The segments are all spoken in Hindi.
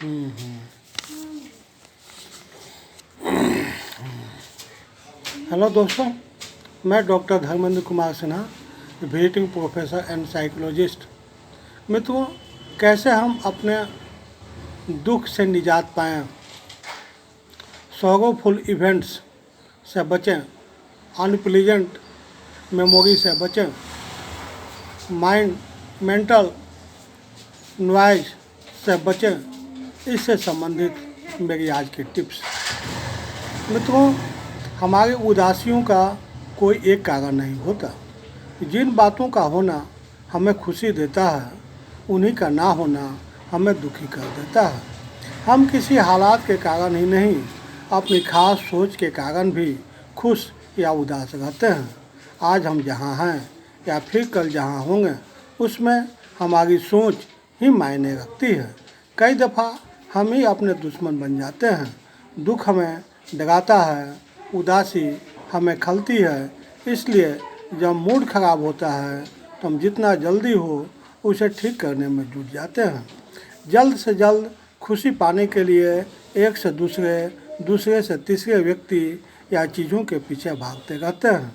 हेलो दोस्तों, मैं doctor Dharmendra Kumar Sinha, visiting professor and psychologist. मित्रों, कैसे हम अपने दुख से निजात पाएं, सॉरोफुल इवेंट्स से बचें, अनप्लीजेंट मेमोरी से बचें, मेंटल नॉइज से बचें, इससे संबंधित मेरी आज की टिप्स। मित्रों, हमारी उदासियों का कोई एक कारण नहीं होता। जिन बातों का होना हमें खुशी देता है, उन्हीं का ना होना हमें दुखी कर देता है। हम किसी हालात के कारण ही नहीं, अपनी खास सोच के कारण भी खुश या उदास रहते हैं। आज हम जहाँ हैं या फिर कल जहाँ होंगे, उसमें हमारी सोच ही मायने रखती है। कई दफ़ा हम ही अपने दुश्मन बन जाते हैं। दुख हमें डराता है, उदासी हमें खलती है। इसलिए जब मूड खराब होता है तो हम जितना जल्दी हो उसे ठीक करने में जुट जाते हैं। जल्द से जल्द खुशी पाने के लिए एक से दूसरे, दूसरे से तीसरे व्यक्ति या चीज़ों के पीछे भागते रहते हैं।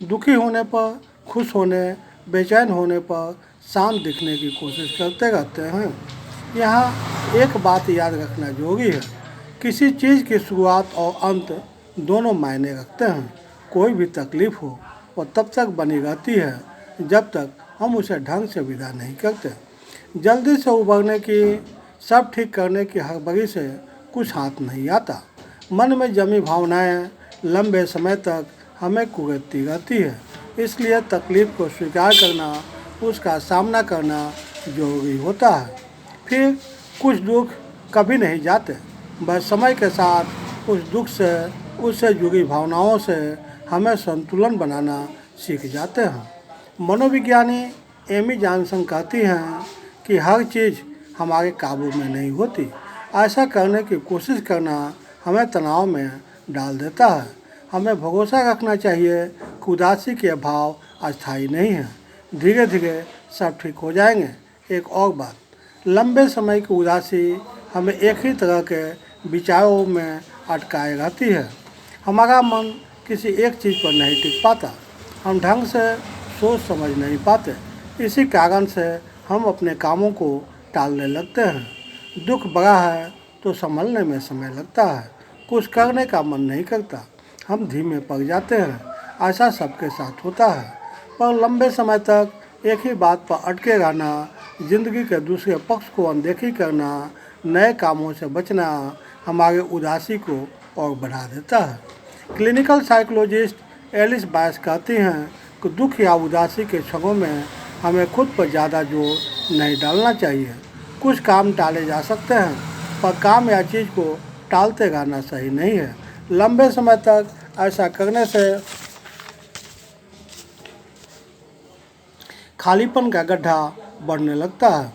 दुखी होने पर, खुश होने, बेचैन होने पर शांत दिखने की कोशिश करते रहते हैं। यहाँ एक बात याद रखना जरूरी है, किसी चीज़ की शुरुआत और अंत दोनों मायने रखते हैं। कोई भी तकलीफ़ हो वो तब तक बनी रहती है जब तक हम उसे ढंग से विदा नहीं करते। जल्दी से उबरने की, सब ठीक करने की हड़बड़ी से कुछ हाथ नहीं आता। मन में जमी भावनाएं लंबे समय तक हमें कुरेदती रहती है। इसलिए तकलीफ़ को स्वीकार करना, उसका सामना करना जरूरी होता है। फिर कुछ दुख कभी नहीं जाते, बस समय के साथ उस दुख से, उससे जुड़ी भावनाओं से हमें संतुलन बनाना सीख जाते हैं। मनोविज्ञानी एमी जॉनसन कहती हैं कि हर चीज़ हमारे काबू में नहीं होती। ऐसा करने की कोशिश करना हमें तनाव में डाल देता है। हमें भरोसा रखना चाहिए कि उदासी के भाव अस्थायी नहीं हैं, धीरे धीरे सब ठीक हो जाएंगे। एक और बात, लंबे समय की उदासी हमें एक ही तरह के विचारों में अटकाए रहती है। हमारा मन किसी एक चीज़ पर नहीं टिक पाता, हम ढंग से सोच समझ नहीं पाते। इसी कारण से हम अपने कामों को टालने लगते हैं। दुख बड़ा है तो संभलने में समय लगता है, कुछ करने का मन नहीं करता, हम धीमे पड़ जाते हैं। ऐसा सबके साथ होता है। पर लंबे समय तक एक ही बात पर अटके रहना, जिंदगी के दूसरे पक्ष को अनदेखी करना, नए कामों से बचना हमारे उदासी को और बढ़ा देता है। क्लिनिकल साइकोलॉजिस्ट एलिस बायस कहती हैं कि दुख या उदासी के क्षणों में हमें खुद पर ज़्यादा जोर नहीं डालना चाहिए। कुछ काम टाले जा सकते हैं, पर काम या चीज़ को टालते रहना सही नहीं है। लंबे समय तक ऐसा करने से खालीपन का गड्ढा बढ़ने लगता है,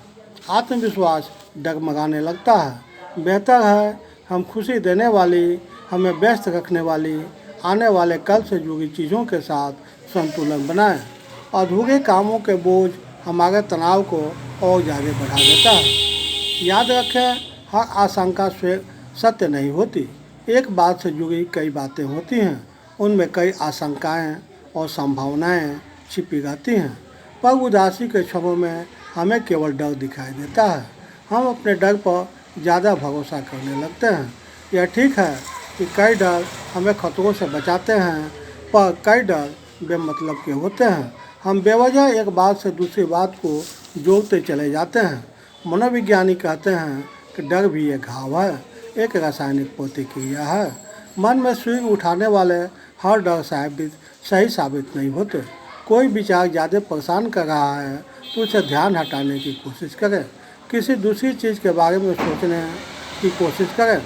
आत्मविश्वास डगमगाने लगता है। बेहतर है हम खुशी देने वाली, हमें व्यस्त रखने वाली, आने वाले कल से जुड़ी चीज़ों के साथ संतुलन बनाएं। अधूरे कामों के बोझ हमारे तनाव को और ज़्यादा बढ़ा देता है। याद रखें, हर आशंका सत्य नहीं होती। एक बात से जुड़ी कई बातें होती हैं, उनमें कई आशंकाएं और संभावनाएं छिपी रहती हैं। पर उदासी के क्षणों में हमें केवल डर दिखाई देता है। हम अपने डर पर ज़्यादा भरोसा करने लगते हैं। यह ठीक है कि कई डर हमें खतरों से बचाते हैं, पर कई डर बेमतलब के होते हैं। हम बेवजह एक बात से दूसरी बात को जोड़ते चले जाते हैं। मनोविज्ञानी कहते हैं कि डर भी एक घाव है, एक रासायनिक प्रतिक्रिया है। मन में सुई उठाने वाले हर डर सही साबित नहीं होते। कोई विचार ज़्यादा परेशान कर रहा है तो उसे ध्यान हटाने की कोशिश करें। किसी दूसरी चीज़ के बारे में सोचने की कोशिश करें।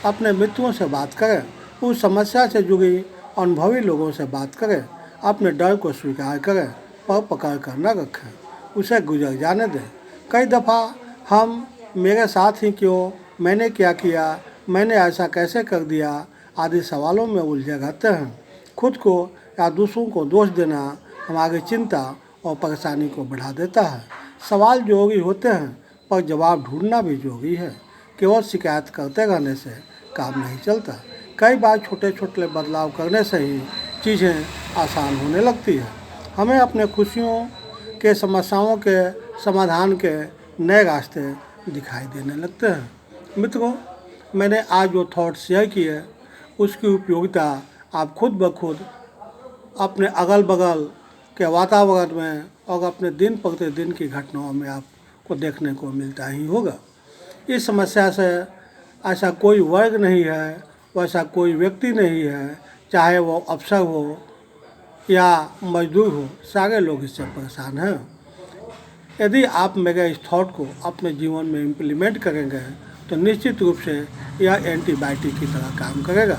अपने मित्रों से बात करें, उस समस्या से जुड़ी अनुभवी लोगों से बात करें। अपने डर को स्वीकार करें, पर पकड़ कर न रखें, उसे गुजर जाने दें। कई दफ़ा हम मेरे साथ ही क्यों, मैंने क्या किया, मैंने ऐसा कैसे कर दिया आदि सवालों में उलझे रहते हैं। खुद को या दूसरों को दोष देना हमारी चिंता और परेशानी को बढ़ा देता है। सवाल जरूरी होते हैं, पर जवाब ढूंढना भी जरूरी है। केवल शिकायत करते रहने से काम नहीं चलता। कई बार छोटे छोटे बदलाव करने से ही चीज़ें आसान होने लगती है। हमें अपने खुशियों के समस्याओं के समाधान के नए रास्ते दिखाई देने लगते हैं। मित्रों, मैंने आज जो थॉट शेयर किए उसकी उपयोगिता आप खुद ब खुद अपने अगल बगल के वातावरण में और अपने दिन प्रतिदिन की घटनाओं में आपको देखने को मिलता ही होगा। इस समस्या से ऐसा कोई वर्ग नहीं है, वैसा कोई व्यक्ति नहीं है, चाहे वो अफसर हो या मजदूर हो, सारे लोग इससे परेशान हैं। यदि आप मेरे इस थॉट को अपने जीवन में इम्प्लीमेंट करेंगे तो निश्चित रूप से यह एंटीबायोटिक की तरह काम करेगा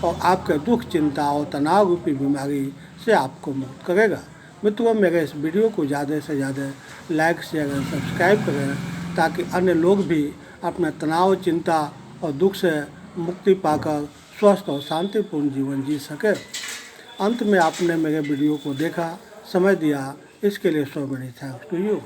और आपके दुख, चिंता और तनाव रूपी बीमारी से आपको मुक्त करेगा। मित्रों, मेरे इस वीडियो को ज़्यादा से ज़्यादा लाइक, शेयर और सब्सक्राइब करें ताकि अन्य लोग भी अपना तनाव, चिंता और दुख से मुक्ति पाकर स्वस्थ और शांतिपूर्ण जीवन जी सके। अंत में आपने मेरे वीडियो को देखा, समय दिया, इसके लिए so many thanks to you.